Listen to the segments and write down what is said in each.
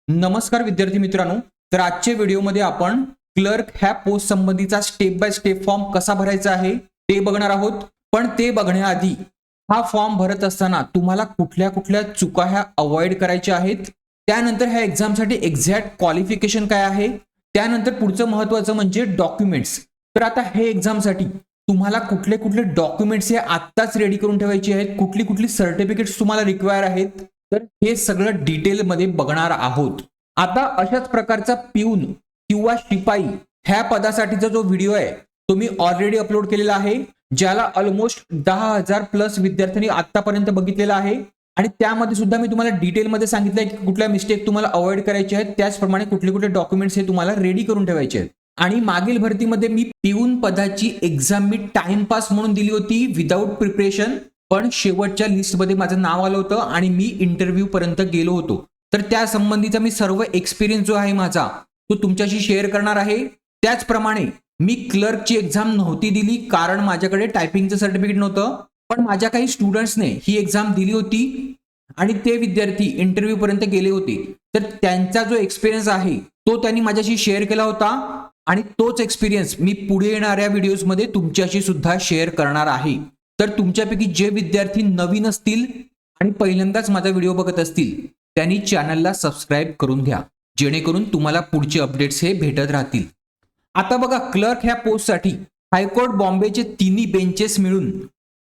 नमस्कार विद्यार्थी मित्रांनो, तर आजच्या व्हिडिओमध्ये आपण क्लर्क ह्या पोस्ट संबंधीचा स्टेप बाय स्टेप फॉर्म कसा भरायचा आहे ते बघणार आहोत। पण ते बघण्याआधी हा फॉर्म भरत असताना तुम्हाला कुठल्या कुठल्या चुका ह्या अवॉइड करायच्या आहेत, त्यानंतर ह्या एक्झामसाठी एक्झॅक्ट क्वालिफिकेशन काय आहे, त्यानंतर पुढचं महत्त्वाचं म्हणजे डॉक्युमेंट्स। तर आता हे एक्झामसाठी तुम्हाला कुठले कुठले डॉक्युमेंट्स हे आत्ताच रेडी करून ठेवायचे आहेत, कुठली कुठली सर्टिफिकेट्स तुम्हाला रिक्वायर आहेत, तर हे सगळं डिटेल मध्ये बघणार आहोत। आता अशाच प्रकारचा पिऊन किंवा शिपाई ह्या पदासाठीचा जो व्हिडिओ आहे तो मी ऑलरेडी अपलोड केलेला आहे, ज्याला ऑलमोस्ट 10,000 प्लस विद्यार्थ्यांनी आतापर्यंत बघितलेला आहे। आणि त्यामध्ये सुद्धा मी तुम्हाला डिटेल मध्ये सांगितलंय की कुठल्या मिस्टेक तुम्हाला अवॉइड करायचे आहेत, त्याचप्रमाणे कुठले कुठले डॉक्युमेंट्स हे तुम्हाला रेडी करून ठेवायचे आहेत। आणि मागील भरतीमध्ये मी पिऊन पदाची एक्झाम मी टाइमपास म्हणून दिली होती विदाऊट प्रिपरेशन, पण शेवटच्या लिस्टमध्ये माझं नाव आलं होतं आणि मी इंटरव्ह्यू पर्यंत गेलो होतो। तर त्या संबंधीचा मी सर्व एक्सपिरियन्स जो आहे माझा तो तुमच्याशी शेअर करणार आहे। त्याचप्रमाणे मी क्लर्कची एक्झाम नव्हती दिली कारण माझ्याकडे टायपिंगचं सर्टिफिकेट नव्हतं, पण माझ्या काही स्टुडंट्सने ही एक्झाम दिली होती आणि ते विद्यार्थी इंटरव्ह्यू पर्यंत गेले होते। तर त्यांचा जो एक्सपिरियन्स आहे तो त्यांनी माझ्याशी शेअर केला होता आणि तोच एक्सपिरियन्स मी पुढे येणाऱ्या व्हिडिओजमध्ये तुमच्याशी सुद्धा शेअर करणार आहे। तर तुमच्यापैकी जे विद्यार्थी नवीन असतील आणि पहिल्यांदाच माझा व्हिडिओ बघत असतील त्यांनी चॅनलला सबस्क्राइब करून घ्या, जेणेकरून तुम्हाला पुढचे अपडेट्स हे भेटत राहतील। आता बघा, क्लर्क ह्या पोस्टसाठी हायकोर्ट बॉम्बेचे तिन्ही बेंचेस मिळून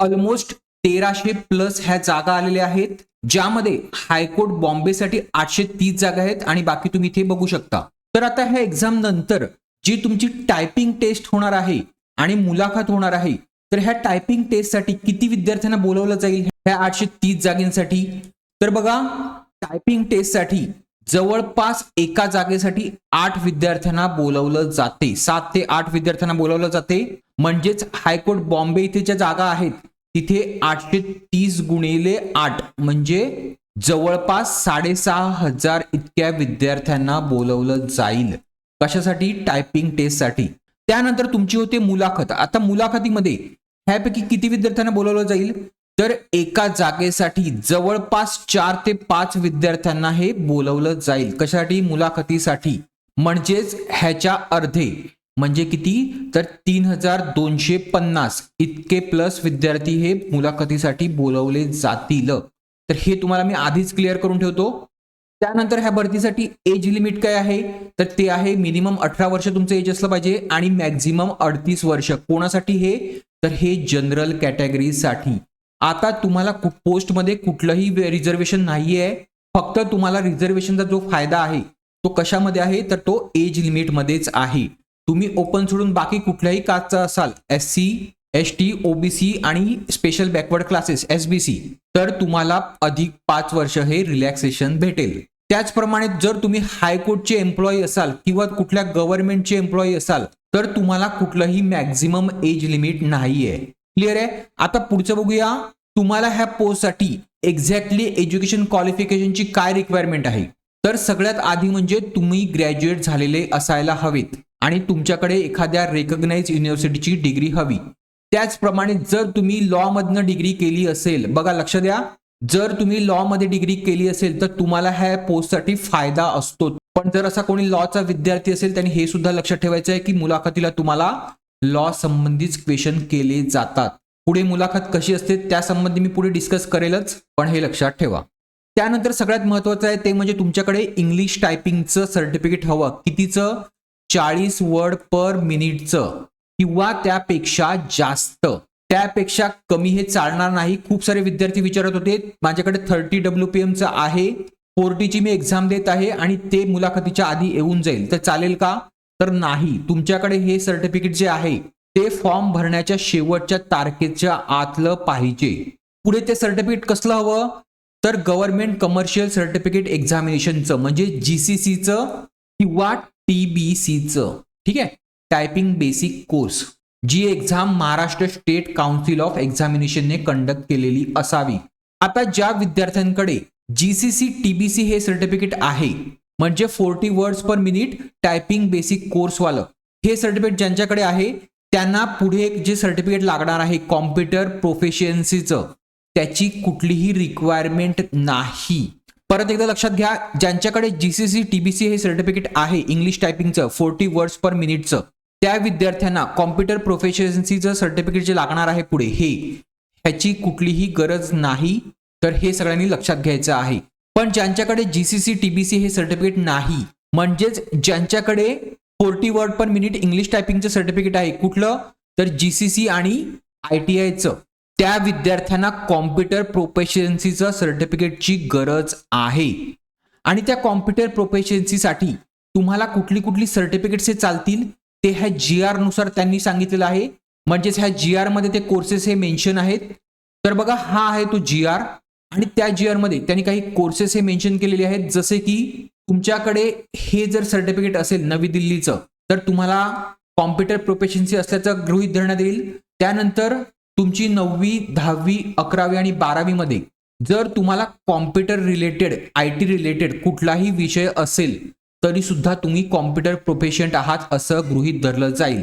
ऑलमोस्ट 1300 प्लस ह्या जागा आलेल्या आहेत, ज्यामध्ये हायकोर्ट बॉम्बेसाठी 830 जागा आहेत आणि बाकी तुम्ही इथे बघू शकता। तर आता ह्या एक्झाम नंतर जी तुमची टायपिंग टेस्ट होणार आहे आणि मुलाखत होणार आहे, तर ह्या टायपिंग टेस्टसाठी किती विद्यार्थ्यांना बोलवलं जाईल ह्या 830 जागांसाठी? तर बघा, टायपिंग टेस्टसाठी जवळपास एका जागेसाठी 8 विद्यार्थ्यांना बोलवलं जाते, 7 ते 8 विद्यार्थ्यांना बोलवलं जाते। म्हणजेच हायकोर्ट बॉम्बे इथे ज्या जागा आहेत तिथे 830 गुणिले 8 म्हणजे जवळपास 6,500 इतक्या विद्यार्थ्यांना बोलवलं जाईल। कशासाठी? टायपिंग टेस्टसाठी। त्यानंतर तुमची होते मुलाखत। आता मुलाखतीमध्ये ह्यापैकी किती विद्यार्थ्यांना बोलवलं जाईल? तर एका जागेसाठी जवळपास 4 ते 5 विद्यार्थ्यांना हे बोलवलं जाईल। कशासाठी? मुलाखतीसाठी। म्हणजेच ह्याच्या अर्धे म्हणजे किती? तर 3,250 इतके प्लस विद्यार्थी हे मुलाखतीसाठी बोलवले जातील। तर हे तुम्हाला मी आधीच क्लिअर करून ठेवतो। त्यानंतर ह्या भरतीसाठी एज लिमिट काय आहे? तर ते आहे मिनिमम 18 वर्ष तुमचं एज असलं पाहिजे आणि मॅक्झिमम 38 वर्ष। कोणासाठी हे? तर हे जनरल कॅटेगरीसाठी। आता तुम्हाला पोस्टमध्ये कुठलंही रिझर्वेशन नाहीये, फक्त तुम्हाला रिझर्वेशनचा जो फायदा आहे तो कशामध्ये आहे? तर तो एज लिमिट मध्येच आहे। तुम्ही ओपन सोडून बाकी कुठल्याही कास्टचा असाल, SC, ST, OBC आणि स्पेशल बॅकवर्ड क्लासेस SBC, तर तुम्हाला अधिक 5 वर्ष हे रिलॅक्सेशन भेटेल। त्याचप्रमाणे जर तुम्ही हायकोर्टचे एम्प्लॉई असाल किंवा कुठल्या गव्हर्नमेंटचे एम्प्लॉई असाल तर तुम्हाला कुठलंही मॅक्झिमम एज लिमिट नाहीये। क्लिअर आहे? आता पुढचं बघूया, तुम्हाला ह्या पोस्टसाठी एक्झॅक्टली एज्युकेशन क्वालिफिकेशनची काय रिक्वायरमेंट आहे? तर सगळ्यात आधी म्हणजे तुम्ही ग्रॅज्युएट झालेले असायला हवेत आणि तुमच्याकडे एखाद्या रेकग्नाइज युनिव्हर्सिटीची डिग्री हवी। त्याचप्रमाणे जर तुम्ही लॉ मधनं डिग्री केली असेल, बघा लक्ष द्या, जर तुम्ही लॉ मध्ये डिग्री केली असेल तर तुम्हाला ह्या पोस्टसाठी फायदा असतो। पण जर असा कोणी लॉचा विद्यार्थी असेल त्यांनी हे सुद्धा लक्षात ठेवायचं आहे की मुलाखतीला तुम्हाला लॉ संबंधित क्वेश्चन केले जातात। पुढे मुलाखत कशी असते त्या संबंधी मी पुढे डिस्कस करेलच, पण हे लक्षात ठेवा। त्यानंतर सगळ्यात महत्त्वाचं आहे ते म्हणजे तुमच्याकडे इंग्लिश टायपिंगचं सर्टिफिकेट हवं। कितीचं? 40 वर्ड पर मिनिटचं किंवा त्यापेक्षा जास्त। त्यापेक्षा कमी हे चालणार नाही। खूप सारे विद्यार्थी विचारत होते, माझ्याकडे 30 WPM चं आहे, 40 ची मी एक्झाम देत आहे आणि ते मुलाखतीच्या आधी येऊन जाईल, तर चालेल का? तर नाही, तुमच्याकडे हे सर्टिफिकेट जे आहे ते फॉर्म भरण्याच्या शेवटच्या तारखेच्या आतलं पाहिजे। पुढे ते सर्टिफिकेट कसलं हवं? तर गव्हर्नमेंट कमर्शियल सर्टिफिकेट एक्झामिनेशनचं म्हणजे GCCचं किंवा TBCचं, ठीक आहे, टायपिंग बेसिक कोर्स, जी exam Maharashtra state council of एक्झामिनेशनने कंडक्ट केलेली असावी। आता ज्या विद्यार्थ्यांकडे GCC TBC हे सर्टिफिकेट आहे म्हणजे 40 words per minute typing basic course वालं, हे सर्टिफिकेट ज्यांच्याकडे आहे त्यांना पुढे जे सर्टिफिकेट लागणार आहे कॉम्प्युटर प्रोफिशियन्सीचं, त्याची कुठलीही रिक्वायरमेंट नाही। परत एकदा लक्षात घ्या, ज्यांच्याकडे GCC TBC हे सर्टिफिकेट आहे इंग्लिश टायपिंगचं 40 वर्ड्स पर मिनिटचं, त्या विद्यार्थ्यांना कॉम्प्युटर प्रोफिशियन्सीचं सर्टिफिकेट जे लागणार आहे पुढे ह्याची कुठलीही गरज नाही. तर हे सगळ्यांनी लक्षात घ्यायचं आहे. पण ज्यांच्याकडे GCC TBC हे सर्टिफिकेट नाही, म्हणजेच ज्यांच्याकडे 40 वर्ड पर मिनिट इंग्लिश टायपिंगचं सर्टिफिकेट आहे, कुठलं तर GCC आणि ITIचं, त्या विद्यार्थ्यांना कॉम्प्युटर प्रोफिशियन्सीचं सर्टिफिकेटची गरज आहे. आणि त्या कॉम्प्युटर प्रोफिशियन्सीसाठी तुम्हाला कुठली कुठली सर्टिफिकेट्स हे चालतील ते ह्या GR नुसार त्यांनी सांगितलेलं आहे. म्हणजेच ह्या GR मध्ये ते कोर्सेस हे मेन्शन आहेत. तर बघा, हा आहे तो GR आणि त्या GR मध्ये त्यांनी काही कोर्सेस हे मेन्शन केलेले आहेत. जसे की तुमच्याकडे हे जर सर्टिफिकेट असेल नवी दिल्लीचं, तर तुम्हाला कॉम्प्युटर प्रोफिशियन्सी असल्याचं गृहीत धरण्यात येईल. त्यानंतर तुमची 9वी 10वी 11वी आणि 12वी मध्ये जर तुम्हाला कॉम्प्युटर रिलेटेड IT रिलेटेड कुठलाही विषय असेल तरी सुद्धा तुम्ही कॉम्प्युटर प्रोफिशियंट आहात असं गृहीत धरलं जाईल.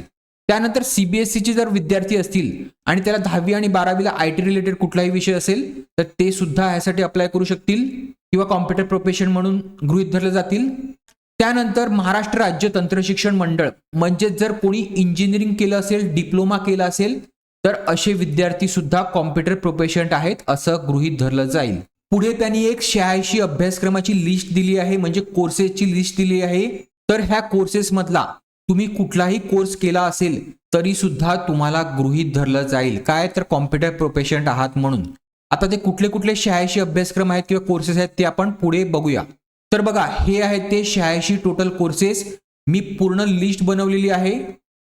त्यानंतर CBSE जर विद्यार्थी असतील आणि त्याला 10वी आणि 12वीला IT रिलेटेड कुठलाही विषय असेल तर ते सुद्धा यासाठी अप्लाय करू शकतील किंवा कॉम्प्युटर प्रोफेशन म्हणून गृहीत धरले जातील. त्यानंतर महाराष्ट्र राज्य तंत्रशिक्षण मंडळ, म्हणजे जर कोणी इंजिनिअरिंग केलं असेल, डिप्लोमा केला असेल, तर असे विद्यार्थी सुद्धा कॉम्प्युटर प्रोफिशियंट आहेत असं गृहीत धरलं जाईल. पुढे त्यांनी एक 86 अभ्यासक्रमाची लिस्ट दिली आहे, म्हणजे कोर्सेसची लिस्ट दिली आहे. तर ह्या कोर्सेस मधला तुम्ही कुठलाही कोर्स केला असेल तरी सुद्धा तुम्हाला गृहीत धरलं जाईल, काय तर कॉम्प्युटर प्रोफिशियंट आहात म्हणून. आता ते कुठले कुठले 86 अभ्यासक्रम आहेत किंवा कोर्सेस आहेत ते आपण पुढे बघूया. तर बघा, हे आहेत ते 86 टोटल कोर्सेस. मी पूर्ण लिस्ट बनवलेली आहे.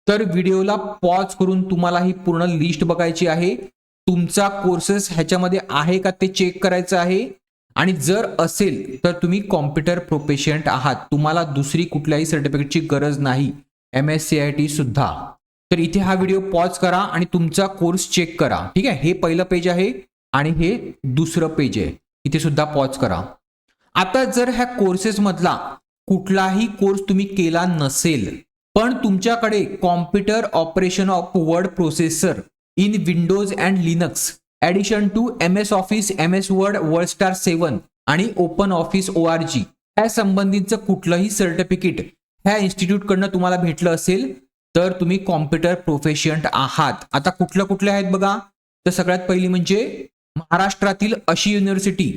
तर व्हिडिओला पॉज करून तुम्हाला ही पूर्ण लिस्ट बघायची आहे. तुमचा कोर्सेस ह्याच्यामध्ये आहे का ते चेक करायचं आहे. आणि जर असेल तर तुम्ही कॉम्प्युटर प्रोफिशियंट आहात, तुम्हाला दुसरी कुठल्याही सर्टिफिकेटची गरज नाही, MSCIT सुद्धा. तर इथे हा व्हिडिओ पॉज करा आणि तुमचा कोर्स चेक करा. ठीक आहे, हे पहिलं पेज आहे आणि हे दुसरं पेज आहे. इथे सुद्धा पॉज करा. आता जर ह्या कोर्सेस मधला कुठलाही कोर्स तुम्ही केला नसेल, पण तुमच्याकडे computer operation of word processor in Windows and Linux addition to MS office, MS word, WordStar 7 आणि ओपन ऑफिस ORG या संबंधीचं कुठलंही सर्टिफिकेट ह्या इन्स्टिट्यूट कडनं तुम्हाला भेटलं असेल तर तुम्ही कॉम्प्युटर प्रोफिशियंट आहात. आता कुठले आहेत बघा. तर सगळ्यात पहिली म्हणजे महाराष्ट्रातील अशी युनिव्हर्सिटी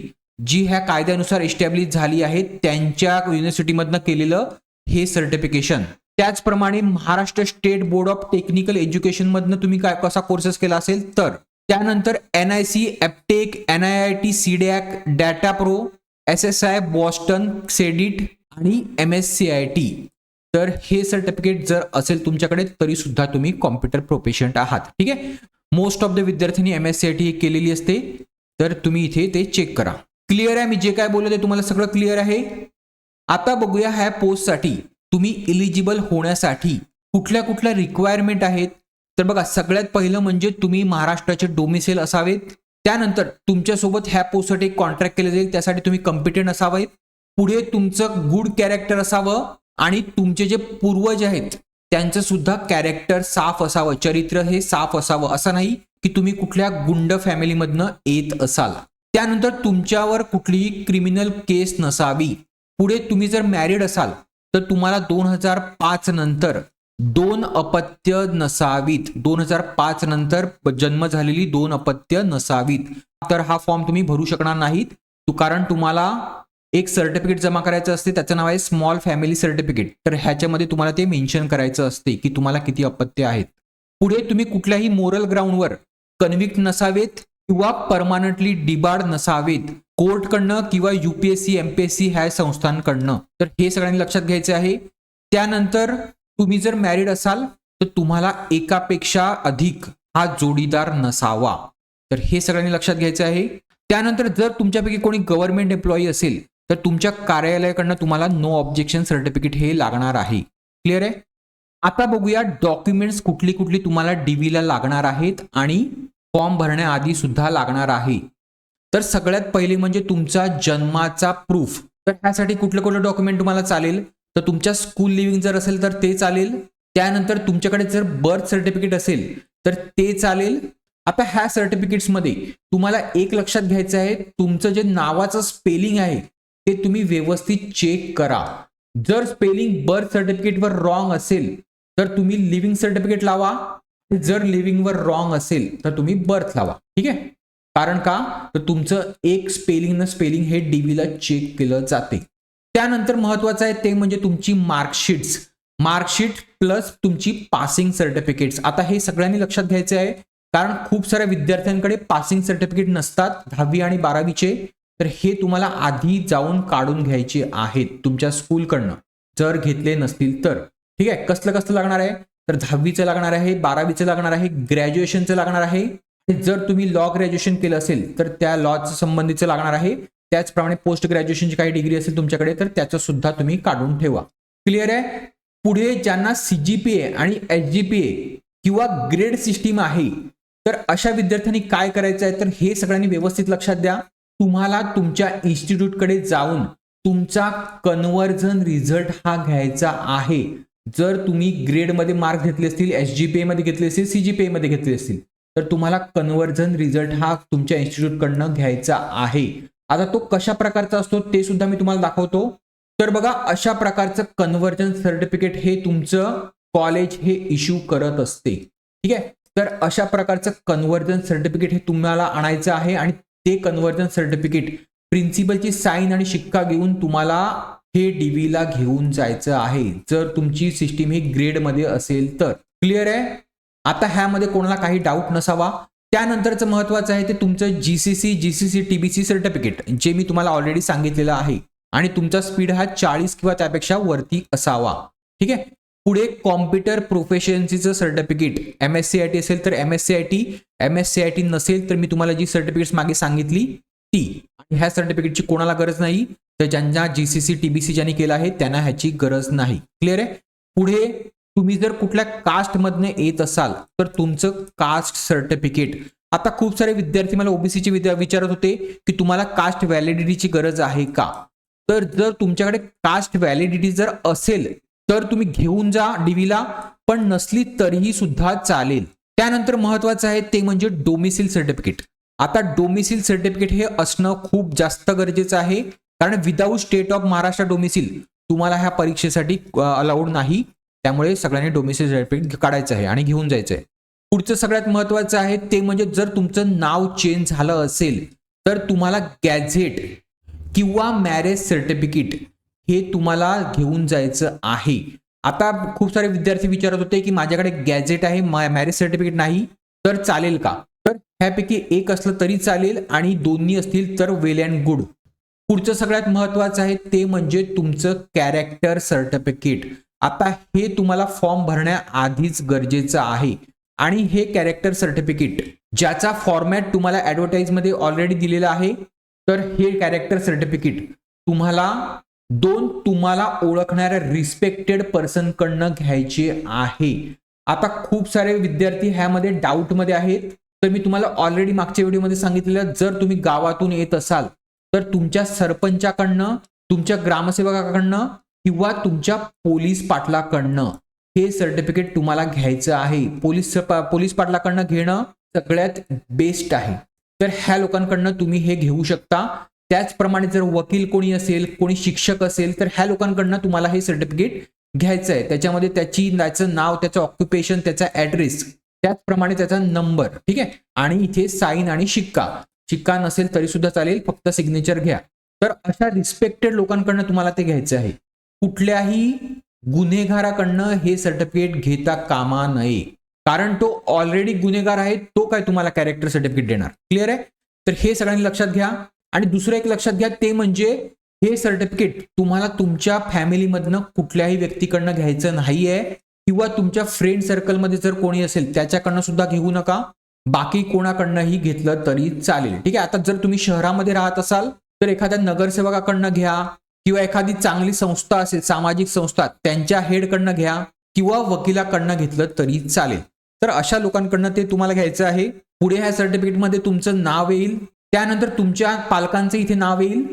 जी ह्या कायद्यानुसार एस्टॅब्लिश झाली आहे त्यांच्या युनिव्हर्सिटीमधनं केलेलं हे सर्टिफिकेशन. त्याचप्रमाणे Maharashtra state board of technical education मधनं तुम्ही कसा कोर्सेस केला असेल तर. त्यानंतर NIC, Aptech, NIIT, CDAC, data pro, SSI, Boston, सेडिट आणि MSCIT. तर हे सर्टिफिकेट जर असेल तुमच्याकडे तरी सुद्धा तुम्ही कॉम्प्युटर प्रोफिशियंट आहात. ठीक आहे, मोस्ट ऑफ द विद्यार्थ्यांनी MSCIT ही केलेली असते. तर तुम्ही इथे ते चेक करा. क्लिअर आहे, मी जे काय बोललो ते तुम्हाला सगळं क्लिअर आहे. आता बघूया ह्या पोस्टसाठी तुम्ही इलिजिबल होण्यासाठी कुठल्या कुठल्या रिक्वायरमेंट आहेत. तर बघा, सगळ्यात पहिलं म्हणजे तुम्ही महाराष्ट्राचे डोमिसाइल असावेत. त्यानंतर तुमच्यासोबत ह्या पोस्टसाठी एक कॉन्ट्रॅक्ट केलं जाईल, त्यासाठी तुम्ही कॉम्पिटंट असावेत. पुढे तुमचं गुड कॅरेक्टर असावं आणि तुमचे जे पूर्वज आहेत त्यांचं सुद्धा कॅरेक्टर साफ असावं, चरित्र हे साफ असावं. असं नाही की तुम्ही कुठल्या गुंड फॅमिलीमधनं येत असाल. त्यानंतर तुमच्यावर कुठलीही क्रिमिनल केस नसावी. पुढे तुम्ही जर मॅरिड असाल तर तुम्हाला 2005 नंतर 2 अपत्य नसावीत. 2005 नंतर जन्म झालेली 2 अपत्य नसावीत. तर हा फॉर्म तुम्ही भरू शकणार नाहीत, कारण तुम्हाला एक सर्टिफिकेट जमा करायचं असते, त्याचं नाव आहे स्मॉल फॅमिली सर्टिफिकेट. तर ह्याच्यामध्ये तुम्हाला ते मेन्शन करायचं असते की तुम्हाला किती अपत्य आहेत. पुढे तुम्ही कुठल्याही मोरल ग्राउंडवर कन्व्हिक्ट नसावेत किंवा परमानंटली डिबार्ड नसावेत कोर्टकडनं किंवा UPSC MPSC ह्या संस्थांकडनं. तर हे सगळ्यांनी लक्षात घ्यायचे आहे. त्यानंतर तुम्ही जर मॅरिड असाल तर तुम्हाला एकापेक्षा अधिक हा जोडीदार नसावा. तर हे सगळ्यांनी लक्षात घ्यायचं आहे. त्यानंतर जर तुमच्यापैकी कोणी गव्हर्नमेंट एम्प्लॉई असेल तर तुमच्या कार्यालयाकडनं तुम्हाला नो ऑब्जेक्शन सर्टिफिकेट हे लागणार आहे. क्लिअर आहे. आता बघूया डॉक्युमेंट्स कुठली कुठली तुम्हाला DV ला लागणार आहेत आणि फॉर्म भरण्याआधी सुद्धा लागणार आहे. तर सगळ्यात पहिले म्हणजे तुमचा जन्माचा प्रूफ. तर ह्यासाठी कुठलं कुठलं डॉक्युमेंट तुम्हाला चालेल तर तुमच्या स्कूल लिव्हिंग जर असेल तर ते चालेल. त्यानंतर तुमच्याकडे जर बर्थ सर्टिफिकेट असेल तर ते चालेल. आता ह्या सर्टिफिकेट्स मध्ये तुम्हाला एक लक्षात घ्यायचं आहे, तुमचं जे नावाचं स्पेलिंग आहे ते तुम्ही व्यवस्थित चेक करा. जर स्पेलिंग बर्थ सर्टिफिकेटवर रॉंग असेल तर तुम्ही लिव्हिंग सर्टिफिकेट लावा. जर लिव्हिंगवर रॉंग असेल तर तुम्ही बर्थ लावा. ठीक आहे. कारण का तर तुमचं एक स्पेलिंग हे डीबीला चेक केलं जाते. त्यानंतर महत्वाचं आहे ते म्हणजे तुमची मार्कशीट प्लस तुमची पासिंग सर्टिफिकेट्स. आता हे सगळ्यांनी लक्षात घ्यायचं आहे कारण खूप साऱ्या विद्यार्थ्यांकडे पासिंग सर्टिफिकेट नसतात 10वी आणि 12वीचे. तर हे तुम्हाला आधी जाऊन काढून घ्यायचे आहेत तुमच्या स्कूलकडनं जर घेतले नसतील तर. ठीक आहे. कसलं लागणार आहे तर 10वीचं लागणार आहे, 12वीचं लागणार आहे, ग्रॅज्युएशनचं लागणार आहे. जर तुम्ही लॉ ग्रॅज्युएशन केलं असेल तर त्या लॉचं संबंधीचं लागणार आहे. त्याचप्रमाणे पोस्ट ग्रॅज्युएशनची काही डिग्री असेल तुमच्याकडे तर त्याचं सुद्धा तुम्ही काढून ठेवा. क्लिअर आहे. पुढे ज्यांना सीजीपीए आणि एसजीपीए किंवा ग्रेड सिस्टीम आहे तर अशा विद्यार्थ्यांनी काय करायचं आहे तर हे सगळ्यांनी व्यवस्थित लक्षात द्या. तुम्हाला तुमच्या इन्स्टिट्यूटकडे जाऊन तुमचा कन्व्हर्जन रिझल्ट हा घ्यायचा आहे. जर तुम्ही ग्रेडमध्ये मार्क घेतले असतील, एसजीपीए मध्ये घेतले असतील, सीजीपीए मध्ये घेतले असतील तर तुम्हाला कन्व्हर्जन रिझल्ट हा तुमच्या इन्स्टिट्यूटकडनं घ्यायचा आहे. आता तो कशा प्रकारचा असतो ते सुद्धा मी तुम्हाला दाखवतो. तर बघा अशा प्रकारचं कन्व्हर्जन सर्टिफिकेट हे तुमचं कॉलेज हे इश्यू करत असते. ठीक आहे. तर अशा प्रकारचं कन्व्हर्जन सर्टिफिकेट हे तुम्हाला आणायचं आहे आणि ते कन्व्हर्जन सर्टिफिकेट प्रिन्सिपलची साईन आणि शिक्का घेऊन तुम्हाला हे डीबीला घेऊन जायचं आहे जर तुमची सिस्टीम ही ग्रेडमध्ये असेल तर. क्लिअर आहे. आता ह्यामध्ये कोणाला काही डाऊट नसावा. त्यानंतरचं महत्वाचं आहे ते तुमचं जीसीसी टीबीसी सर्टिफिकेट जे मी तुम्हाला ऑलरेडी सांगितलेलं आहे आणि तुमचा स्पीड हा 40 किंवा त्यापेक्षा वरती असावा. ठीक आहे. पुढे कॉम्प्युटर प्रोफेशन्सीचं सर्टिफिकेट MSCIT असेल तर MSCIT नसेल तर मी तुम्हाला जी सर्टिफिकेट्स मागे सांगितली ती. ह्या सर्टिफिकेटची कोणाला गरज नाही तर ज्यांना जीसीसी टीबीसी ज्यांनी केलं आहे त्यांना ह्याची गरज नाही. क्लिअर आहे. पुढे तुम्ही जर कुठल्या कास्टमधनं येत असाल तर तुमचं कास्ट सर्टिफिकेट. आता खूप सारे विद्यार्थी मला ओबीसीचे विचारत होते की तुम्हाला कास्ट व्हॅलिडिटीची गरज आहे का. तर जर तुमच्याकडे कास्ट व्हॅलिडिटी जर असेल तर तुम्ही घेऊन जा डीबीला, पण नसली तरीही सुद्धा चालेल. त्यानंतर महत्वाचं आहे ते म्हणजे डोमिसिल सर्टिफिकेट. आता डोमिसिल सर्टिफिकेट हे असणं खूप जास्त गरजेचं आहे कारण without state of Maharashtra domicile तुम्हाला ह्या परीक्षेसाठी अलाउड नाही. त्यामुळे सगळ्यांनी डोमिसिल सर्टिफिकेट काढायचं आहे आणि घेऊन जायचं आहे. पुढचं सगळ्यात महत्वाचं आहे ते म्हणजे जर तुमचं नाव चेंज झालं असेल तर तुम्हाला गॅझेट किंवा मॅरेज सर्टिफिकेट हे तुम्हाला घेऊन जायचं आहे. आता खूप सारे विद्यार्थी विचारत होते की माझ्याकडे गॅझेट आहे, मॅरेज सर्टिफिकेट नाही तर चालेल का. तर ह्यापैकी एक असलं तरी चालेल आणि दोन्ही असतील तर वेल अँड गुड. पुढचं सगळ्यात महत्वाचं आहे ते म्हणजे तुमचं कॅरेक्टर सर्टिफिकेट. आता हे तुम्हाला फॉर्म भरण्याआधीच गरजेचं आहे आणि हे कॅरेक्टर सर्टिफिकेट ज्याचा फॉर्मॅट तुम्हाला ऍडव्हर्टाइजमध्ये ऑलरेडी दिलेला आहे. तर हे कॅरेक्टर सर्टिफिकेट तुम्हाला तुम्हाला ओळखणाऱ्या रिस्पेक्टेड पर्सन कडनं घ्यायचे आहे. आता खूप सारे विद्यार्थी ह्यामध्ये डाऊटमध्ये आहेत. तर मी तुम्हाला ऑलरेडी मागच्या व्हिडिओमध्ये सांगितलेलं जर तुम्ही गावातून येत असाल तर तुमच्या सरपंचाकडनं, तुमच्या ग्रामसेवकाकडनं किंवा तुमच्या पोलीस पाटलाकडनं हे सर्टिफिकेट तुम्हाला घ्यायचं आहे. पोलीस पाटलाकडनं घेणं सगळ्यात बेस्ट आहे. तर ह्या लोकांकडनं तुम्ही हे घेऊ शकता. त्याचप्रमाणे जर वकील कोणी असेल, कोणी शिक्षक असेल तर ह्या लोकांकडनं तुम्हाला हे सर्टिफिकेट घ्यायचं आहे. त्याच्यामध्ये त्याचं नाव, त्याचं ऑक्युपेशन, त्याचा ऍड्रेस, त्याचप्रमाणे त्याचा नंबर. ठीक आहे. आणि इथे साईन आणि शिक्का नसेल तरी सुद्धा चालेल, फक्त सिग्नेचर घ्या. तर अशा रिस्पेक्टेड लोकांकडनं तुम्हाला ते घ्यायचं आहे. कुठल्याही गुन्हेगाराकडनं हे सर्टिफिकेट घेता कामा नये कारण तो ऑलरेडी गुन्हेगार आहे. तो काय तुम्हाला कॅरेक्टर सर्टिफिकेट देणार. क्लिअर आहे. तर हे सगळ्यांनी लक्षात घ्या. आणि दुसरं एक लक्षात घ्या ते म्हणजे हे सर्टिफिकेट तुम्हाला तुमच्या फॅमिलीमधनं कुठल्याही व्यक्तीकडनं घ्यायचं नाहीये किंवा तुमच्या फ्रेंड सर्कलमध्ये जर कोणी असेल त्याच्याकडनं सुद्धा घेऊ नका. बाकी कोणाकडनंही घेतलं तरी चालेल. ठीक आहे. आता जर तुम्ही शहरामध्ये राहत असाल तर एखाद्या नगरसेवकाकडनं घ्या किंवा एखादी चांगली संस्था असेल, सामाजिक संस्था, त्यांच्या हेडकडनं घ्या किंवा वकिलाकडनं घेतलं तरी चालेल. तर अशा लोकांकडनं ते तुम्हाला घ्यायचं आहे. पुढे ह्या सर्टिफिकेटमध्ये तुमचं नाव येईल, त्यानंतर तुमच्या पालकांचं इथे नाव येईल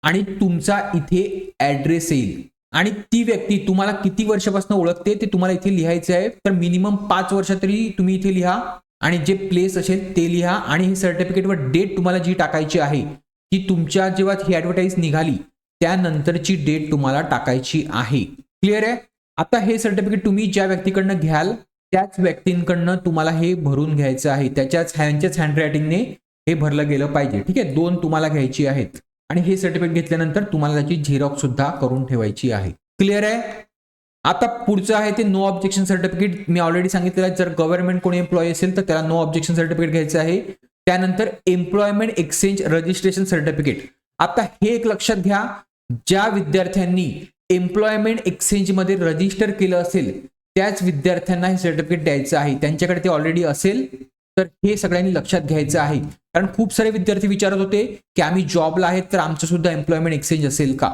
आणि तुमचा इथे ऍड्रेस येईल आणि ती व्यक्ती तुम्हाला किती वर्षापासून ओळखते ते तुम्हाला इथे लिहायचं आहे. तर मिनिमम 5 वर्ष तरी तुम्ही इथे लिहा आणि जे प्लेस असेल ते लिहा आणि ही सर्टिफिकेटवर डेट तुम्हाला जी टाकायची आहे की तुमच्या जेव्हा ही ऍडव्हर्टाईज निघाली त्यानंतरची डेट तुम्हाला टाकायची आहे. क्लिअर आहे. आता हे सर्टिफिकेट तुम्ही ज्या व्यक्तीकडनं घ्याल त्याच व्यक्तींकडनं तुम्हाला हे भरून घ्यायचं आहे. त्यांच्याच हँडरायटिंगने हे भरलं गेलं पाहिजे. ठीक आहे. 2 तुम्हाला घ्यायची आहेत आणि हे सर्टिफिकेट घेतल्यानंतर तुम्हाला त्याची झेरॉक्स सुद्धा करून ठेवायची आहे. क्लिअर आहे. आता पुढचं आहे ते नो ऑब्जेक्शन सर्टिफिकेट. मी ऑलरेडी सांगितलेलं आहे, जर गव्हर्नमेंट कोणी एम्प्लॉई असेल तर त्याला नो ऑब्जेक्शन सर्टिफिकेट घ्यायचं आहे. त्यानंतर एम्प्लॉयमेंट एक्सचेंज रजिस्ट्रेशन सर्टिफिकेट. आता हे एक लक्षात घ्या, ज्या विद्यार्थ्यांनी एम्प्लॉयमेंट एक्सचेंज मध्ये रजिस्टर केलं असेल त्याच विद्यार्थ्यांना हे सर्टिफिकेट द्यायचं आहे. त्यांच्याकडे ते ऑलरेडी असेल तर हे सगळ्यांनी लक्षात घ्यायचं आहे. कारण खूप सारे विद्यार्थी विचारत होते की आम्ही जॉबला आहेत तर आमचं सुद्धा एम्प्लॉयमेंट एक्सचेंज असेल का,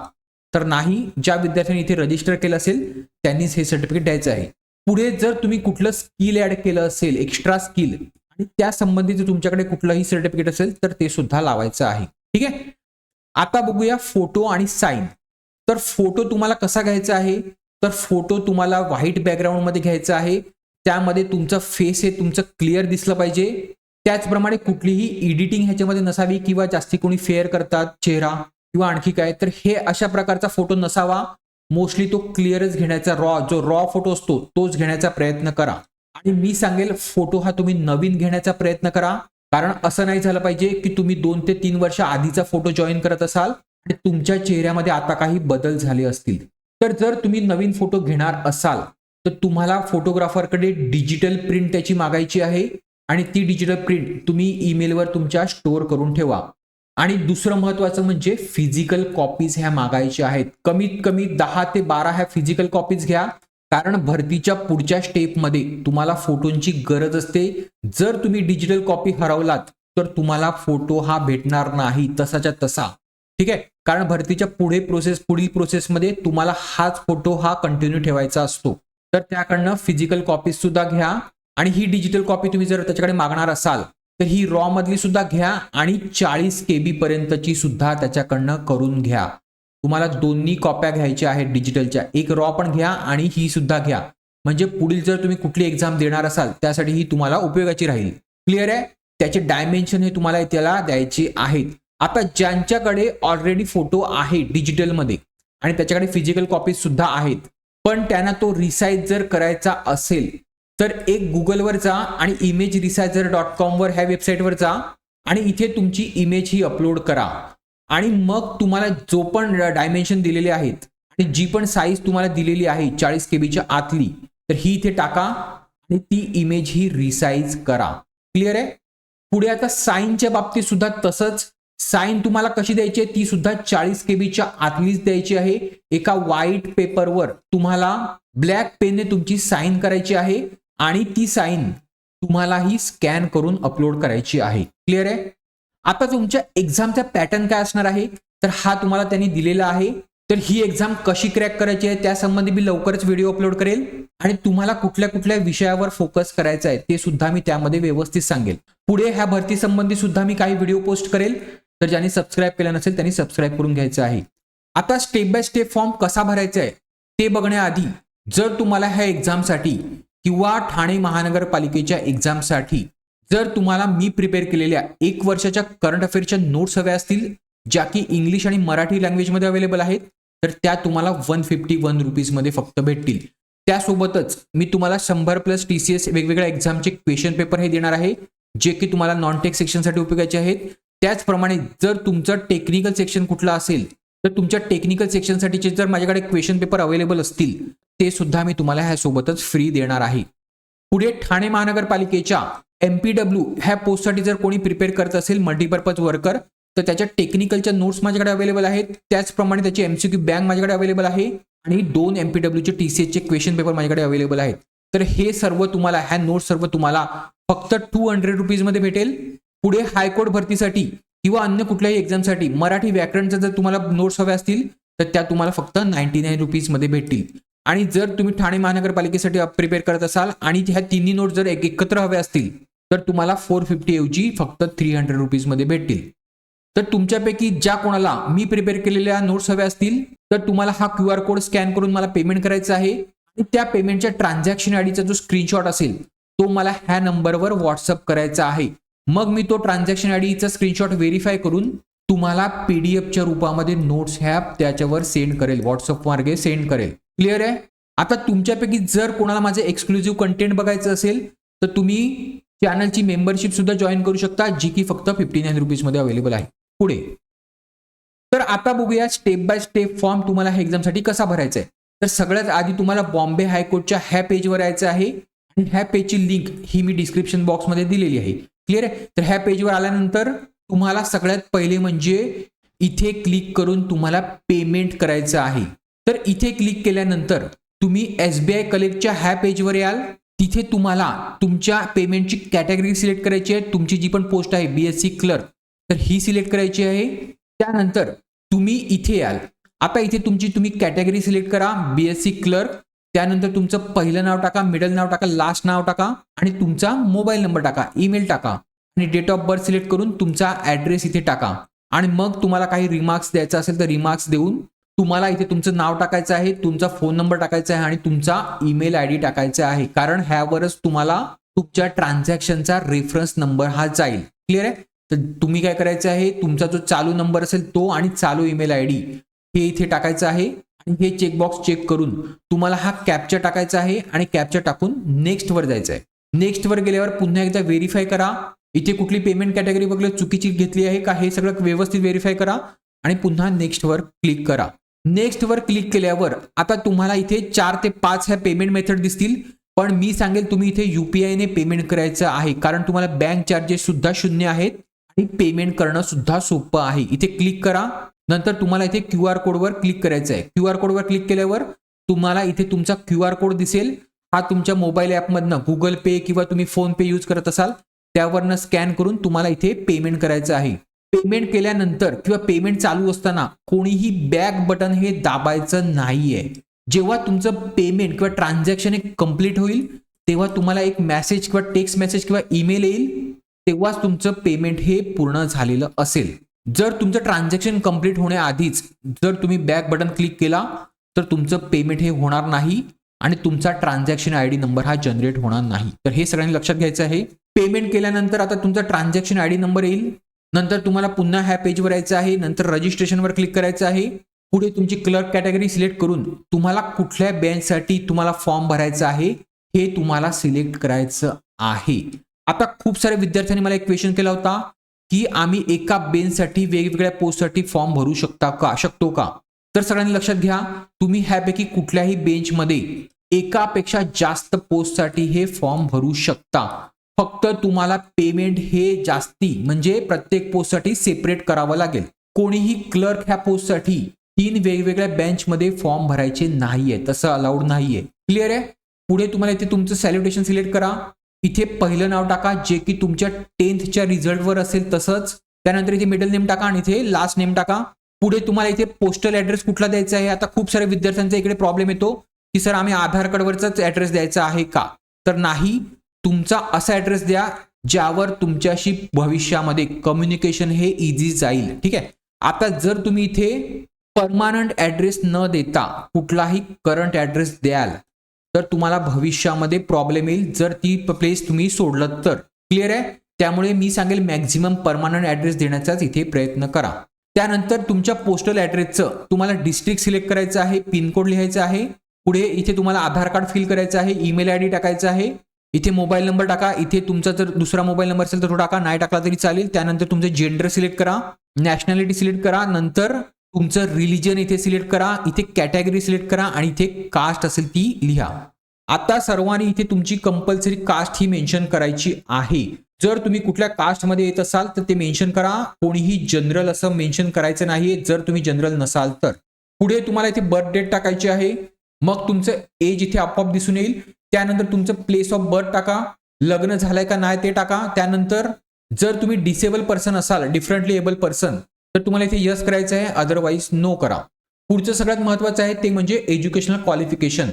तर नाही. ज्या विद्यार्थ्यांनी इथे रजिस्टर केलं असेल त्यांनीच हे सर्टिफिकेट द्यायचं आहे. पुढे जर तुम्ही कुठलं स्किल ऍड केलं असेल, एक्स्ट्रा स्किल, आणि त्या संबंधित तुमच्याकडे कुठलंही सर्टिफिकेट असेल तर ते सुद्धा लावायचं आहे. ठीक आहे. आता बघूया फोटो आणि साईन. तर फोटो तुम्हाला कसा घ्यायचा आहे, तर फोटो तुम्हाला व्हाईट बॅकग्राऊंड मध्ये घ्यायचा आहे. त्यामध्ये तुमचं फेस हे तुमचं क्लिअर दिसलं पाहिजे. त्याचप्रमाणे कुठलीही एडिटिंग ह्याच्यामध्ये नसावी किंवा जास्ती कोणी फेअर करतात चेहरा किंवा आणखी काय, तर हे अशा प्रकारचा फोटो नसावा. मोस्टली तो क्लिअरच घेण्याचा, जो रॉ फोटो असतो तोच घेण्याचा प्रयत्न करा. आणि मी सांगेल फोटो हा तुम्ही नवीन घेण्याचा प्रयत्न करा. कारण असं नाही झालं पाहिजे की तुम्ही 2 ते 3 वर्ष आधीचा फोटो जॉईन करत असाल आणि तुमच्या चेहऱ्यामध्ये आता काही बदल झाले असतील. तर जर तुम्ही नवीन फोटो घेणार असाल तर तुम्हाला फोटोग्राफरकडे डिजिटल प्रिंट त्याची मागायची आहे आणि ती डिजिटल प्रिंट तुम्ही ईमेलवर तुमच्या स्टोअर करून ठेवा. आणि दुसरं महत्वाचं म्हणजे फिजिकल कॉपीज ह्या मागायच्या आहेत. कमीत कमी 10 ते 12 ह्या फिजिकल कॉपीज घ्या. कारण भरतीच्या पुढच्या स्टेपमध्ये तुम्हाला फोटोंची गरज असते. जर तुम्ही डिजिटल कॉपी हरवलात तर तुम्हाला फोटो हा भेटणार नाही तसाच्या तसा. ठीक आहे. कारण भरतीच्या पुढील प्रोसेसमध्ये तुम्हाला हाच फोटो हा कंटिन्यू ठेवायचा असतो. तर त्याकडनं फिजिकल कॉपीज सुद्धा घ्या. आणि ही डिजिटल कॉपी तुम्ही जर त्याच्याकडे मागणार असाल तर ही रॉ मधली सुद्धा घ्या आणि 40 KB पर्यंतची सुद्धा त्याच्याकडनं करून घ्या. तुम्हाला दोन्ही कॉप्या घ्यायच्या आहेत डिजिटलच्या. एक रॉ पण घ्या आणि ही सुद्धा घ्या. म्हणजे पुढील जर तुम्ही कुठली एक्झाम देणार असाल त्यासाठी ही तुम्हाला उपयोगाची राहील. क्लिअर आहे. त्याचे डायमेन्शन हे तुम्हाला त्याला द्यायचे आहेत. आता ज्यांच्याकडे ऑलरेडी फोटो आहे डिजिटलमध्ये आणि त्याच्याकडे फिजिकल कॉपीज सुद्धा आहेत, पण त्यांना तो रिसाइज जर करायचा असेल तर एक गुगलवर जा आणि imageresizer.com वर ह्या वेबसाईटवर जा आणि इथे तुमची इमेज ही अपलोड करा. आणि मग तुम्हाला जो पण डायमेन्शन दिलेले आहेत आणि जी पण साईज तुम्हाला दिलेली आहे 40 KB आतली, तर ही इथे टाका आणि ती इमेज ही रिसाइज करा. क्लिअर आहे. पुढे आता साईनच्या बाबतीत सुद्धा तसंच. साईन तुम्हाला कशी द्यायची आहे ती सुद्धा 40 KB आतलीच द्यायची आहे. एका व्हाईट पेपरवर तुम्हाला ब्लॅक पेनने तुमची साईन करायची आहे आणि ती साईन तुम्हाला ही स्कॅन करून अपलोड करायची आहे. क्लिअर आहे. आता तुमच्या एक्झामचा पॅटर्न काय असणार आहे तर हा तुम्हाला त्यांनी दिलेला आहे. तर ही एक्झाम कशी क्रॅक करायची आहे त्यासंबंधी मी लवकरच व्हिडिओ अपलोड करेल आणि तुम्हाला कुठल्या कुठल्या विषयावर फोकस करायचा आहे ते सुद्धा मी त्यामध्ये व्यवस्थित सांगेल. पुढे ह्या भरती संबंधी सुद्धा मी काही व्हिडिओ पोस्ट करेल. तर ज्यांनी सबस्क्राईब केलं नसेल त्यांनी सबस्क्राईब करून घ्यायचं आहे. आता स्टेप बाय स्टेप फॉर्म कसा भरायचा आहे ते बघण्याआधी जर तुम्हाला ह्या एक्झामसाठी किंवा ठाणे महानगरपालिकेच्या एक्झामसाठी जर तुम्हाला मी प्रिपेअर केलेल्या 1 वर्षाच्या करंट अफेअरच्या नोट्स हव्या असतील ज्या की इंग्लिश आणि मराठी लँग्वेजमध्ये अवेलेबल आहेत तर त्या तुम्हाला 151 रुपीजमध्ये फक्त भेटतील. त्यासोबतच मी तुम्हाला 100+ TCS वेगवेगळ्या एक्झामचे क्वेश्चन पेपर हे देणार आहे जे की तुम्हाला नॉन टेक सेक्शनसाठी उपयोगाचे आहेत. त्याचप्रमाणे जर तुमचं टेक्निकल सेक्शन कुठलं असेल तर तुमच्या टेक्निकल सेक्शनसाठीचे जर माझ्याकडे क्वेश्चन पेपर अवेलेबल असतील ते सुद्धा मी तुम्हाला ह्यासोबतच फ्री देणार आहे. पुढे ठाणे महानगरपालिकेच्या MPW ह्या पोस्टसाठी जर कोणी प्रिपेअर करत असेल मल्टीपर्पज वर्कर तर त्याच्या टेक्निकलच्या नोट्स माझ्याकडे अवेलेबल आहेत. त्याचप्रमाणे त्याची MCQ बँक माझ्याकडे अवेलेबल आहे आणि 2 MPWचे TCSचे क्वेश्चन पेपर माझ्याकडे अवेलेबल आहेत. तर हे सर्व तुम्हाला ह्या नोट्स सर्व तुम्हाला फक्त 200 रुपीजमध्ये भेटेल. पुढे हायकोर्ट भरतीसाठी किंवा अन्य कुठल्याही एक्झामसाठी मराठी व्याकरणचं जर तुम्हाला नोट्स हव्या असतील तर त्या तुम्हाला फक्त 99 रुपीजमध्ये भेटतील. आणि जर तुम्ही ठाणे महानगरपालिकेसाठी प्रिपेअर करत असाल आणि ह्या तिन्ही नोट्स जर एकत्र हव्या असतील तर तुम्हाला 450 ऐवजी फक्त 300 रुपीजमध्ये भेटतील. तर तुमच्यापैकी ज्या कोणाला मी प्रिपेअर केलेल्या नोट्स हव्या असतील तर तुम्हाला हा QR कोड स्कॅन करून मला पेमेंट करायचा आहे आणि त्या पेमेंटच्या ट्रान्झॅक्शन आयडीचा जो स्क्रीनशॉट असेल तो मला ह्या नंबरवर व्हॉट्सअप करायचा आहे. मग मी तो ट्रान्झॅक्शन आयडीचा स्क्रीनशॉट व्हेरीफाय करून तुम्हाला पीडीएफच्या रूपामध्ये नोट्स ह्या त्याच्यावर सेंड करेल, व्हॉट्सअप मार्गे सेंड करेल. क्लिअर आहे. आता तुमच्यापैकी जर कोणाला माझे एक्सक्लुझिव्ह कंटेंट बघायचं असेल तर तुम्ही चॅनलची मेंबरशिप सुद्धा जॉईन करू शकता, जी की फक्त 59 रुपीजमध्ये अवेलेबल आहे. पुढे तर आता बघूया स्टेप बाय स्टेप फॉर्म तुम्हाला ह्या एक्झामसाठी कसा भरायचा आहे. तर सगळ्यात आधी तुम्हाला बॉम्बे हायकोर्टच्या ह्या पेजवर यायचं आहे आणि ह्या पेजची लिंक ही मी डिस्क्रिप्शन बॉक्समध्ये दिलेली आहे. क्लिअर आहे. तर ह्या पेजवर आल्यानंतर तुम्हाला सगळ्यात पहिले म्हणजे इथे क्लिक करून तुम्हाला पेमेंट करायचं आहे. तर इथे क्लिक केल्यानंतर तुम्ही SBI कलेक्टच्या ह्या पेजवर याल. तिथे तुम्हाला तुमच्या पेमेंटची कॅटेगरी सिलेक्ट करायची आहे. तुमची जी पण पोस्ट आहे BSc क्लर्क तर ही सिलेक्ट करायची आहे. त्यानंतर तुम्ही इथे याल. आता इथे तुम्ही कॅटेगरी सिलेक्ट करा BSc क्लर्क. त्यानंतर तुमचं पहिलं नाव टाका, मिडल नाव टाका, लास्ट नाव टाका आणि तुमचा मोबाईल नंबर टाका, ईमेल टाका आणि डेट ऑफ बर्थ सिलेक्ट करून तुमचा ऍड्रेस इथे टाका. आणि मग तुम्हाला काही रिमार्क्स द्यायचा असेल तर रिमार्क्स देऊन तुम्हाला इथे तुमचं नाव टाकायचं आहे, तुमचा फोन नंबर टाकायचा आहे आणि तुमचा ईमेल ID टाकायचा आहे. कारण ह्यावरच तुम्हाला तुमच्या ट्रान्झॅक्शनचा रेफरन्स नंबर हा जाईल. क्लिअर आहे. तर तुम्ही काय करायचं आहे, तुमचा जो चालू नंबर असेल तो आणि चालू ईमेल ID हे इथे टाकायचं आहे आणि हे चेकबॉक्स चेक करून तुम्हाला हा कॅप्चा टाकायचा आहे आणि कॅप्चा टाकून नेक्स्ट वर जायचं आहे. नेक्स्ट वर गेल्यावर पुन्हा एकदा व्हेरीफाय करा इथे कुठली पेमेंट कॅटेगरी बघलं चुकीची घेतली आहे का हे सगळं व्यवस्थित व्हेरीफाय करा आणि पुन्हा नेक्स्ट वर क्लिक करा. नेक्स्ट वर क्लिक केल्यावर आता तुम्हाला इथे 4 ते 5 ह्या पेमेंट मेथड दिसतील, पण मी सांगेल तुम्ही इथे UPI ने पेमेंट करायचं आहे कारण तुम्हाला बँक चार्जेस सुद्धा 0 आहेत आणि पेमेंट करणं सुद्धा सोपं आहे. इथे क्लिक करा. नंतर तुम्हाला इथे QR कोडवर क्लिक करायचं आहे. QR कोडवर क्लिक केल्यावर तुम्हाला इथे तुमचा QR कोड दिसेल. हा तुमच्या मोबाईल ॲपमधनं गुगल पे किंवा तुम्ही फोन पे यूज करत असाल त्यावरनं स्कॅन करून तुम्हाला इथे पेमेंट करायचं आहे. पेमेंट केल्यानंतर किंवा पेमेंट चालू असताना कोणीही बॅक बटन हे दाबायचं नाहीये. जेव्हा तुमचं पेमेंट किंवा ट्रान्झॅक्शन हे कंप्लीट होईल तेव्हा तुम्हाला एक मेसेज किंवा टेक्स्ट मेसेज किंवा ईमेल येईल, तेव्हाच तुमचं पेमेंट हे पूर्ण झालेलं असेल. जर तुमचं ट्रान्झॅक्शन कंप्लीट होण्याआधीच जर तुम्ही बॅक बटन क्लिक केला तर तुमचं पेमेंट हे होणार नाही आणि तुमचा ट्रान्झॅक्शन ID नंबर हा जनरेट होणार नाही. तर हे सगळ्यांनी लक्षात घ्यायचं आहे. पेमेंट केल्यानंतर आता तुमचा ट्रान्झॅक्शन ID नंबर येईल. नंतर तुम्हाला पुन्हा ह्या पेजवर यायचं आहे. नंतर रजिस्ट्रेशनवर क्लिक करायचं आहे. पुढे तुमची क्लर्क कॅटेगरी सिलेक्ट करून तुम्हाला कुठल्या बेंचसाठी तुम्हाला फॉर्म भरायचा आहे हे तुम्हाला सिलेक्ट करायचं आहे. आता खूप सारे विद्यार्थ्यांनी मला एक क्वेश्चन केला होता की आम्ही एका बेंचसाठी वेगवेगळ्या पोस्टसाठी फॉर्म भरू शकतो का? तर सगळ्यांनी लक्षात घ्या, तुम्ही ह्यापैकी कुठल्याही बेंचमध्ये एकापेक्षा जास्त पोस्टसाठी हे फॉर्म भरू शकता. फक्त तुम्हाला पेमेंट हे जास्ती म्हणजे प्रत्येक पोस्टसाठी सेपरेट करावं लागेल. कोणीही क्लर्क ह्या पोस्टसाठी 3 वेगवेगळ्या बेंचमध्ये फॉर्म भरायचे नाहीये, तसं अलाउड नाहीये. क्लिअर आहे. पुढे तुम्हाला इथे तुमचं सॅल्युटेशन सिलेक्ट करा. इथे पहिलं नाव टाका जे की तुमच्या 10th रिझल्टवर असेल तसंच. त्यानंतर इथे मिडल नेम टाका आणि इथे लास्ट नेम टाका. पुढे तुम्हाला इथे पोस्टल ऍड्रेस कुठला द्यायचा आहे. आता खूप सारे विद्यार्थ्यांचा इकडे प्रॉब्लेम येतो की सर आम्ही आधार कार्डवरचाच ऍड्रेस द्यायचा आहे का? तर नाही, तुमचा असा ऍड्रेस द्या ज्यावर तुमच्याशी भविष्यामध्ये कम्युनिकेशन हे इझी जाईल. ठीक आहे. आता जर तुम्ही इथे परमानंट ऍड्रेस न देता कुठलाही करंट ऍड्रेस द्याल तर तुम्हाला भविष्यामध्ये प्रॉब्लेम येईल जर ती प्लेस तुम्ही सोडलं तर. क्लिअर आहे. त्यामुळे मी सांगेल मॅक्झिमम परमानंट ऍड्रेस देण्याचाच इथे प्रयत्न करा. त्यानंतर तुमच्या पोस्टल ऍड्रेसचं तुम्हाला डिस्ट्रिक्ट सिलेक्ट करायचं आहे, पिनकोड लिहायचं आहे. पुढे इथे तुम्हाला आधार कार्ड फिल करायचं आहे, ईमेल ID टाकायचा आहे, इथे मोबाईल नंबर टाका. इथे तुमचा जर दुसरा मोबाईल नंबर असेल तर तो टाका, नाही टाकला तरी चालेल. त्यानंतर तुमचं जेंडर सिलेक्ट करा, नॅशनॅलिटी सिलेक्ट करा, नंतर तुमचं रिलिजन इथे सिलेक्ट करा, इथे कॅटेगरी सिलेक्ट करा आणि इथे कास्ट असेल ती लिहा. आता सर्वांनी इथे तुमची कंपल्सरी कास्ट ही मेन्शन करायची आहे. जर तुम्ही कुठल्या कास्टमध्ये येत असाल तर ते मेन्शन करा. कोणीही जनरल असं मेन्शन करायचं नाहीये जर तुम्ही जनरल नसाल तर. पुढे तुम्हाला इथे बर्थ डेट टाकायची आहे. मग तुमचं एज इथे आपोआप दिसून येईल. त्यानंतर तुमचं प्लेस ऑफ बर्थ टाका, लग्न झालंय का नाही ते टाका. त्यानंतर जर तुम्ही डिसेबल पर्सन असाल, डिफरंटली एबल पर्सन, तर तुम्हाला इथे यस करायचं आहे, अदरवाईज नो करा. पुढचं सगळ्यात महत्वाचं आहे ते म्हणजे एज्युकेशनल क्वालिफिकेशन.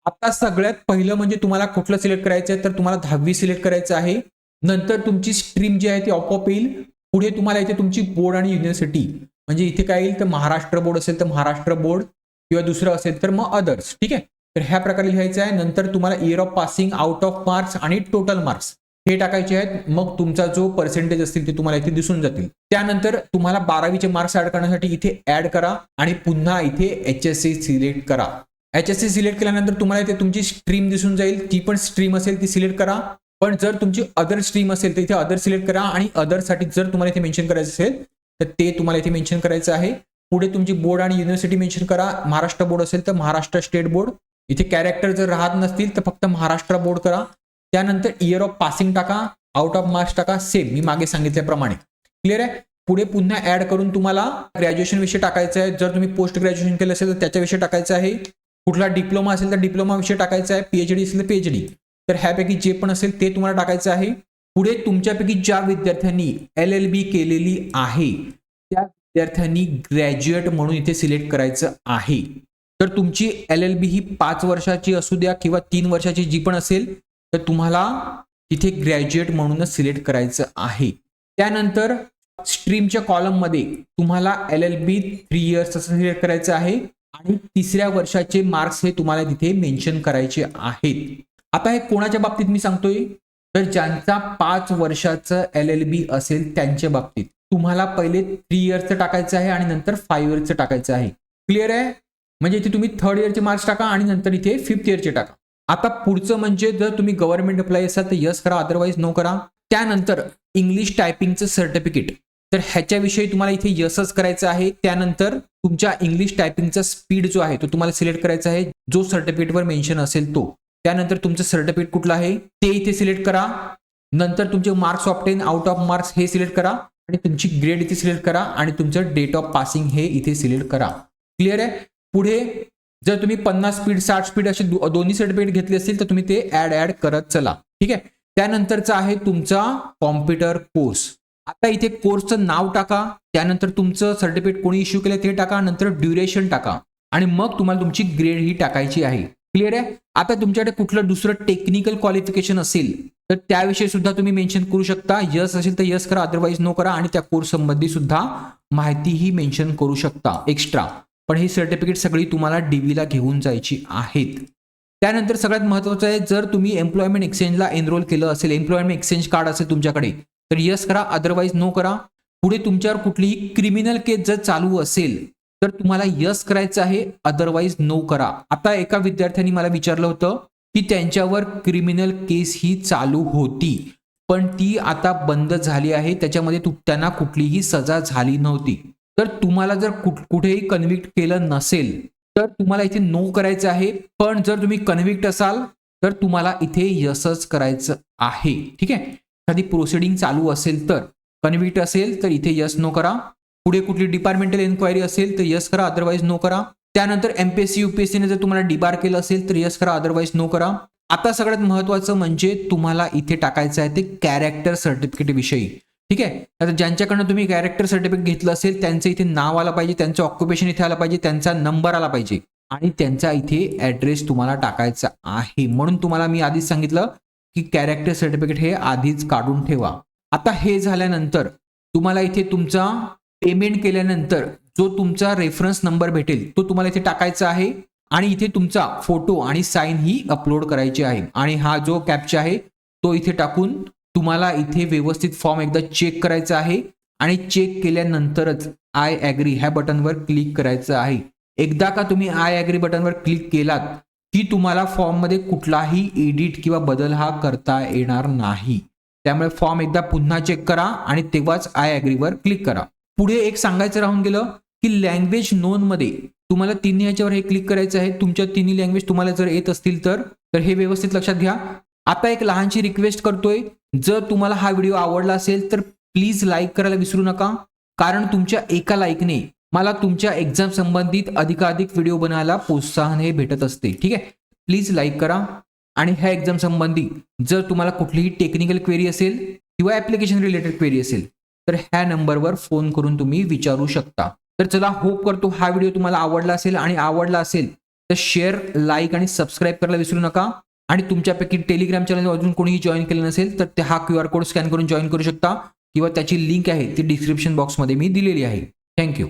आता सगळ्यात पहिलं म्हणजे तुम्हाला कुठलं सिलेक्ट करायचं आहे तर तुम्हाला 10वी सिलेक्ट करायचं आहे. नंतर तुमची स्ट्रीम जी आहे ती आपोआप येईल. पुढे तुम्हाला इथे तुमची बोर्ड आणि युनिव्हर्सिटी म्हणजे इथे काय येईल तर महाराष्ट्र बोर्ड असेल तर महाराष्ट्र बोर्ड किंवा दुसरं असेल तर मग अदर्स. ठीक आहे. तर ह्या प्रकारे लिहायचं आहे. नंतर तुम्हाला year of passing, out of marks आणि टोटल मार्क्स हे टाकायचे आहेत. मग तुमचा जो पर्सेंटेज असतील ते तुम्हाला इथे दिसून जातील. त्यानंतर तुम्हाला 12वीचे मार्क्स ऍड करण्यासाठी इथे ऍड करा आणि पुन्हा इथे HSC सिलेक्ट करा. HSC सिलेक्ट केल्यानंतर तुम्हाला इथे तुमची स्ट्रीम दिसून जाईल. ती पण स्ट्रीम असेल ती सिलेक्ट करा. पण जर तुमची अदर स्ट्रीम असेल तर इथे अदर सिलेक्ट करा आणि अदर साठी जर तुम्हाला इथे मेन्शन करायचं असेल तर ते तुम्हाला इथे मेन्शन करायचं आहे. पुढे तुमची बोर्ड आणि युनिव्हर्सिटी मेन्शन करा. महाराष्ट्र बोर्ड असेल तर महाराष्ट्र स्टेट बोर्ड. इथे कॅरेक्टर जर राहत नसतील तर फक्त महाराष्ट्र बोर्ड करा. त्यानंतर इयर ऑफ पासिंग टाका, आउट ऑफ मार्क्स टाका, सेम मी मागे सांगितल्याप्रमाणे. क्लिअर आहे. पुढे पुन्हा ऍड करून तुम्हाला ग्रॅज्युएशन विषय टाकायचं आहे. जर तुम्ही पोस्ट ग्रॅज्युएशन केलं असेल तर त्याच्याविषयी टाकायचं आहे. कुठला डिप्लोमा असेल तर डिप्लोमा विषय टाकायचा आहे. PhD असेल तर PhD. तर ह्यापैकी जे पण असेल ते तुम्हाला टाकायचं आहे. पुढे तुमच्यापैकी ज्या विद्यार्थ्यांनी LLB केलेली आहे त्या विद्यार्थ्यांनी ग्रॅज्युएट म्हणून इथे सिलेक्ट करायचं आहे. तर तुमची LLB ही 5 वर्षाची असू द्या किंवा 3 वर्षाची जी पण असेल तर तुम्हाला तिथे ग्रॅज्युएट म्हणूनच सिलेक्ट करायचं आहे. त्यानंतर स्ट्रीमच्या कॉलम मध्ये तुम्हाला LLB 3 इयर्स असं सिलेक्ट करायचं आहे आणि 3ऱ्या वर्षाचे मार्क्स हे तुम्हाला तिथे मेन्शन करायचे आहेत. आता हे कोणाच्या बाबतीत मी सांगतोय तर ज्यांचा 5 वर्षाचं LLB असेल त्यांच्या बाबतीत तुम्हाला पहिले 3 इयर्सचं टाकायचं आहे आणि नंतर 5 इयर्सचं टाकायचं आहे. क्लिअर आहे. म्हणजे इथे तुम्ही 3rd इयरचे मार्क्स टाका आणि नंतर इथे 5th इयरचे टाका. आता पुढचं म्हणजे जर तुम्ही गव्हर्नमेंट एम्प्लॉई असाल तर यस करा, अदरवाईज नो करा. त्यानंतर इंग्लिश टायपिंगचं सर्टिफिकेट तर ह्याच्याविषयी तुम्हाला इथे यसच करायचं आहे. त्यानंतर तुमच्या इंग्लिश टायपिंगचा स्पीड जो आहे तो तुम्हाला सिलेक्ट करायचा आहे, जो सर्टिफिकेटवर मेन्शन असेल तो. त्यानंतर तुमचं सर्टिफिकेट कुठलं आहे ते इथे सिलेक्ट करा. नंतर तुमचे marks obtain, out of marks हे सिलेक्ट करा आणि तुमची ग्रेड इथे सिलेक्ट करा आणि तुमचं डेट ऑफ पासिंग हे इथे सिलेक्ट करा. क्लिअर आहे. पुढे जर तुम्ही 50 स्पीड 60 स्पीड असे दोन्ही सर्टिफिकेट घेतले असतील तर तुम्ही ते ऍड करत चला. ठीक आहे. त्यानंतरचा आहे तुमचा कॉम्प्युटर कोर्स. आता इथे कोर्सचं नाव टाका, त्यानंतर तुमचं सर्टिफिकेट कोणी इश्यू केलं ते टाका, नंतर ड्युरेशन टाका आणि मग तुम्हाला तुमची ग्रेड ही टाकायची आहे. क्लिअर आहे. आता तुमच्याकडे कुठलं दुसरं टेक्निकल क्वालिफिकेशन असेल तर त्याविषयी सुद्धा तुम्ही मेन्शन करू शकता. यस असेल तर यस करा, अदरवाईज नो करा आणि त्या कोर्स संबंधी सुद्धा माहितीही मेन्शन करू शकता एक्स्ट्रा. पण ही सर्टिफिकेट सगळी तुम्हाला DV ला घेऊन जायची आहेत. त्यानंतर सगळ्यात महत्त्वाचं आहे, जर तुम्ही एम्प्लॉयमेंट एक्सचेंजला एनरोल केलं असेल, एम्प्लॉयमेंट एक्सचेंज कार्ड असेल तुमच्याकडे तर यस करा, अदरवाईज नो करा. पुढे तुमच्यावर कुठलीही क्रिमिनल केस जर चालू असेल तर तुम्हाला यस करायचं आहे, अदरवाईज नो करा. आता एका विद्यार्थ्यांनी मला विचारलं होतं की त्यांच्यावर क्रिमिनल केस ही चालू होती पण ती आता बंद झाली आहे, त्याच्यामध्ये त्यांना कुठलीही सजा झाली नव्हती. तर तुम्हाला जर कुठेही कन्व्हिक्ट केलं नसेल तर तुम्हाला इथे नो करायचं आहे. पण जर तुम्ही कन्व्हिक्ट असाल तर तुम्हाला इथे यसच करायचं आहे. ठीक आहे. एखादी प्रोसिडिंग चालू असेल तर, कन्व्हिक्ट असेल तर इथे यस नो करा. पुढे कुठली डिपार्टमेंटल एन्क्वायरी असेल तर यस करा, अदरवाईज नो करा. त्यानंतर MPSC UPSC ने जर तुम्हाला डिबार केलं असेल तर यस करा, अदरवाईज नो करा. आता सगळ्यात महत्त्वाचं म्हणजे तुम्हाला इथे टाकायचं आहे ते कॅरेक्टर सर्टिफिकेट विषयी. ठीक आहे. आता ज्यांच्याकडनं तुम्ही कॅरेक्टर सर्टिफिकेट घेतलं असेल त्यांचं इथे नाव आलं पाहिजे, त्यांचं ऑक्युपेशन इथे आलं पाहिजे, त्यांचा नंबर आला पाहिजे आणि त्यांचा इथे ऍड्रेस तुम्हाला टाकायचा आहे. म्हणून तुम्हाला मी आधीच सांगितलं की कॅरेक्टर सर्टिफिकेट हे आधीच काढून ठेवा. आता हे झाल्यानंतर तुम्हाला इथे तुमचा पेमेंट केल्यानंतर जो तुमचा रेफरन्स नंबर भेटेल तो तुम्हाला इथे टाकायचा आहे आणि इथे तुमचा फोटो आणि साइन ही अपलोड करायची आहे. आणि हा जो कॅप्चा आहे तो इथे टाकून तुम्हाला इथे व्यवस्थित फॉर्म एकदा चेक करायचा आहे आणि चेक केल्यानंतरच आय ॲग्री ह्या बटनवर क्लिक करायचं आहे. एकदा का तुम्ही आय ॲग्री बटनवर क्लिक केलात की तुम्हाला फॉर्ममध्ये कुठलाही एडिट किंवा बदल हा करता येणार नाही. त्यामुळे फॉर्म एकदा पुन्हा चेक करा आणि तेव्हाच आय ॲग्रीवर क्लिक करा. पुढे एक सांगायचं राहून गेलं की लँग्वेज नोंदमध्ये तुम्हाला तिन्ही ह्याच्यावर हे क्लिक करायचं आहे. तुमच्या तिन्ही लँग्वेज तुम्हाला जर येत असतील तर हे व्यवस्थित लक्षात घ्या. आता एक लहानशी रिक्वेस्ट करतोय, जर तुम्हाला हा व्हिडिओ आवडला असेल तर प्लीज लाईक करायला विसरू नका, कारण तुमच्या एका लाईकने मला तुमच्या एक्झाम संबंधित अधिकाधिक व्हिडिओ बनवायला प्रोत्साहन हे भेटत असते. ठीक आहे. प्लीज लाईक करा. आणि ह्या एक्झाम संबंधी जर तुम्हाला कुठलीही टेक्निकल क्वेरी असेल किंवा ऍप्लिकेशन रिलेटेड क्वेरी असेल तर ह्या नंबरवर फोन करून तुम्ही विचारू शकता. तर चला, होप करतो हा व्हिडिओ तुम्हाला आवडला असेल आणि आवडला असेल तर शेअर, लाईक आणि सबस्क्राईब करायला विसरू नका. आणि तुमच्यापैकी टेलिग्राम चॅनल अजून कोणीही जॉईन केलं नसेल तर हा QR कोड स्कॅन करून जॉईन करू शकता किंवा त्याची लिंक आहे ती डिस्क्रिप्शन बॉक्समध्ये मी दिलेली आहे. थँक्यू.